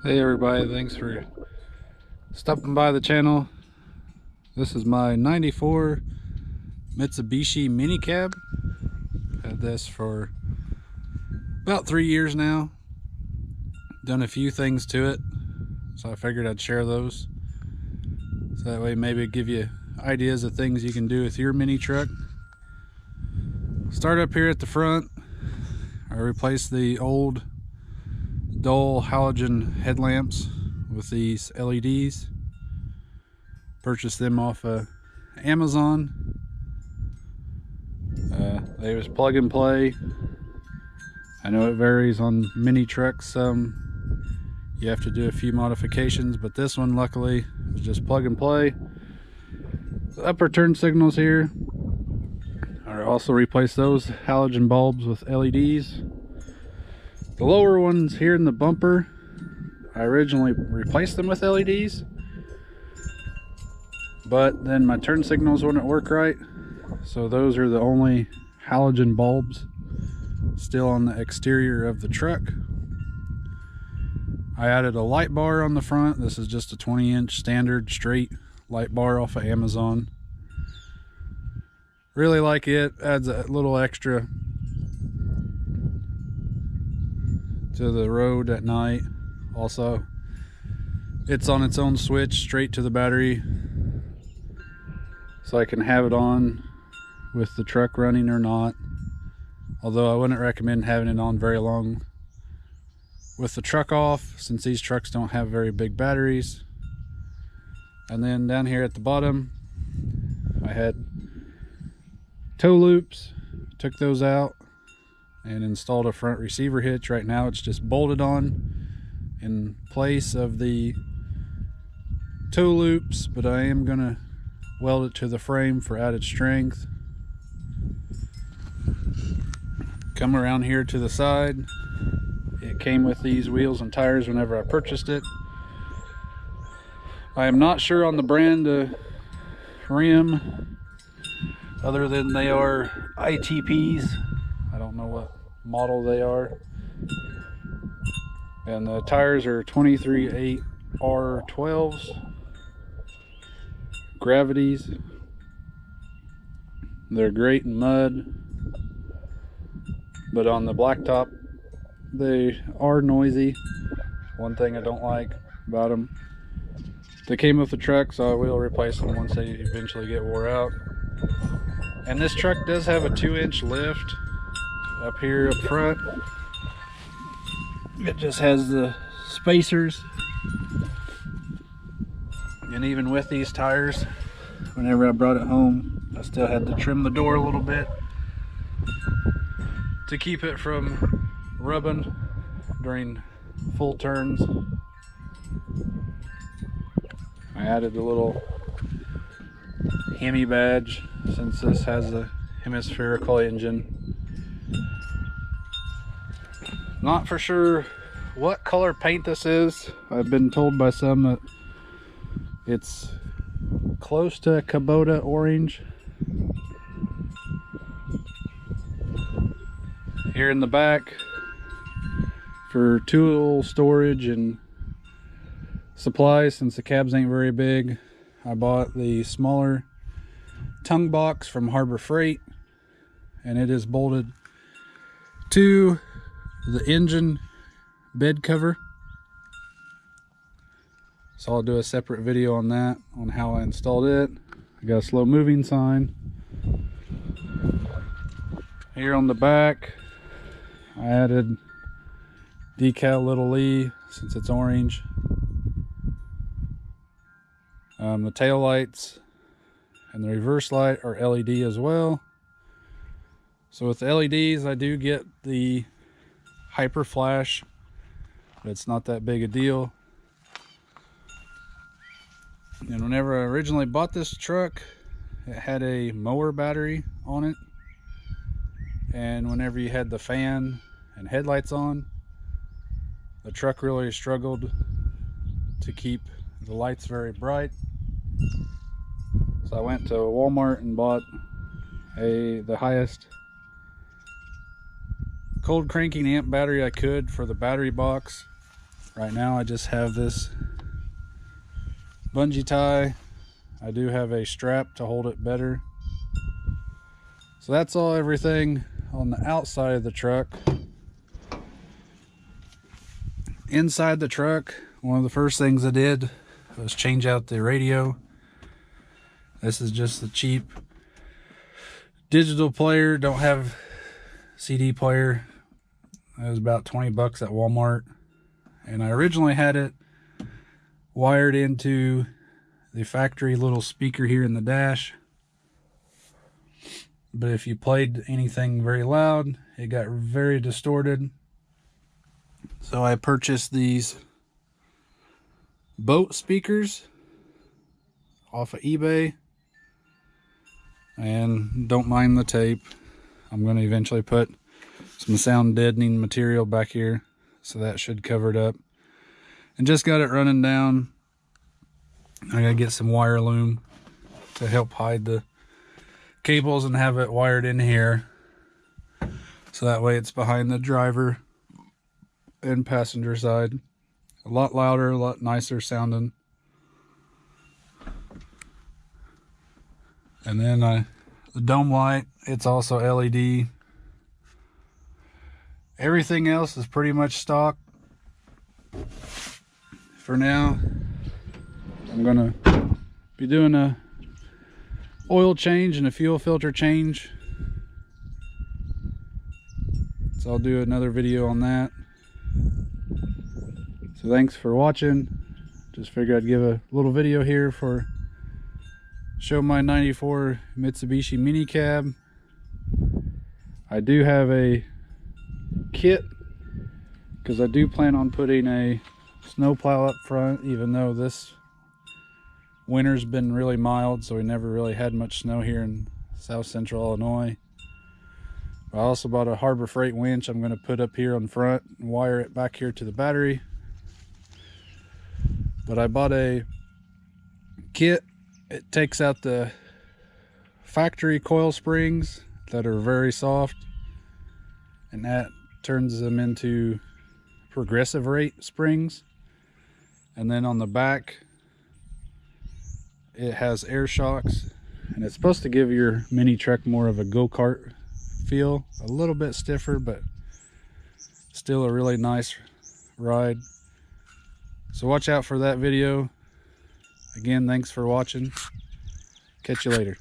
Hey everybody, thanks for stopping by the channel. This is my 94 Mitsubishi mini cab. Had this for about 3 years now. Done a few things to it, so I figured I'd share those. So that way maybe give you ideas of things you can do with your mini truck. Start up here at the front. I replaced the old dull halogen headlamps with these LEDs. Purchased them off Amazon. They was plug and play. I know it varies on mini trucks. You have to do a few modifications, but this one luckily is just plug and play. The upper turn signals here. I also replaced those halogen bulbs with LEDs. The lower ones here in the bumper, I originally replaced them with LEDs, but then my turn signals wouldn't work right, so those are the only halogen bulbs still on the exterior of the truck. I added a light bar on the front. This is just a 20-inch standard straight light bar off of Amazon. Really like it. Adds a little extra to the road at night. Also, it's on its own switch straight to the battery, so I can have it on with the truck running or not, although I wouldn't recommend having it on very long with the truck off, since these trucks don't have very big batteries. And then down here at the bottom, I had tow loops. Took those out and installed a front receiver hitch. Right now it's just bolted on in place of the tow loops, but I am gonna weld it to the frame for added strength. Come around here to the side. It came with these wheels and tires whenever I purchased it. I am not sure on the brand of rim, other than they are ITPs. I don't know what model they are. And the tires are 23/8 R12s. Gravities. They're great in mud, but on the blacktop they are noisy. One thing I don't like about them. They came with the truck, so I will replace them once they eventually get wore out. And this truck does have a 2-inch lift up here up front. It just has the spacers. And even with these tires, whenever I brought it home, I still had to trim the door a little bit to keep it from rubbing during full turns. I added a little Hemi badge, since this has a hemispherical engine. Not for sure what color paint this is. I've been told by some that it's close to Kubota orange. Here in the back, for tool storage and supplies, since the cabs ain't very big, I bought the smaller tongue box from Harbor Freight, and it is bolted to the engine bed cover. So I'll do a separate video on that, on how I installed it. I got a slow moving sign. Here on the back, I added decal little E, since it's orange. The tail lights and the reverse light are LED as well. So with the LEDs, I do get the hyper flash, but it's not that big a deal. And whenever I originally bought this truck, it had a mower battery on it, and whenever you had the fan and headlights on, the truck really struggled to keep the lights very bright. So I went to Walmart and bought the highest cold cranking amp battery I could for the battery box. Right now I just have this bungee tie. I do have a strap to hold it better. So that's everything on the outside of the truck. Inside the truck, one of the first things I did was change out the radio. This is just the cheap digital player, don't have CD player. It was about 20 bucks at Walmart. And I originally had it wired into the factory little speaker here in the dash. But if you played anything very loud, it got very distorted. So I purchased these boat speakers off of eBay. And don't mind the tape. I'm going to eventually put some sound deadening material back here, so that should cover it up. And just got it running down. I gotta get some wire loom to help hide the cables and have it wired in here, so that way it's behind the driver and passenger side. A lot louder, a lot nicer sounding. And then the dome light, it's also LED. Everything else is pretty much stock. For now, I'm gonna be doing a oil change and a fuel filter change. So I'll do another video on that. So thanks for watching. Just figured I'd give a little video here for show my 94 Mitsubishi mini cab. I do have a kit because I do plan on putting a snowplow up front, even though this winter's been really mild, so we never really had much snow here in south central Illinois. I also bought a Harbor Freight winch I'm going to put up here on front and wire it back here to the battery. But I bought a kit. It takes out the factory coil springs that are very soft, and that turns them into progressive rate springs. And then on the back it has air shocks, and it's supposed to give your mini truck more of a go-kart feel, a little bit stiffer, but still a really nice ride. So watch out for that video. Again, thanks for watching. Catch you later.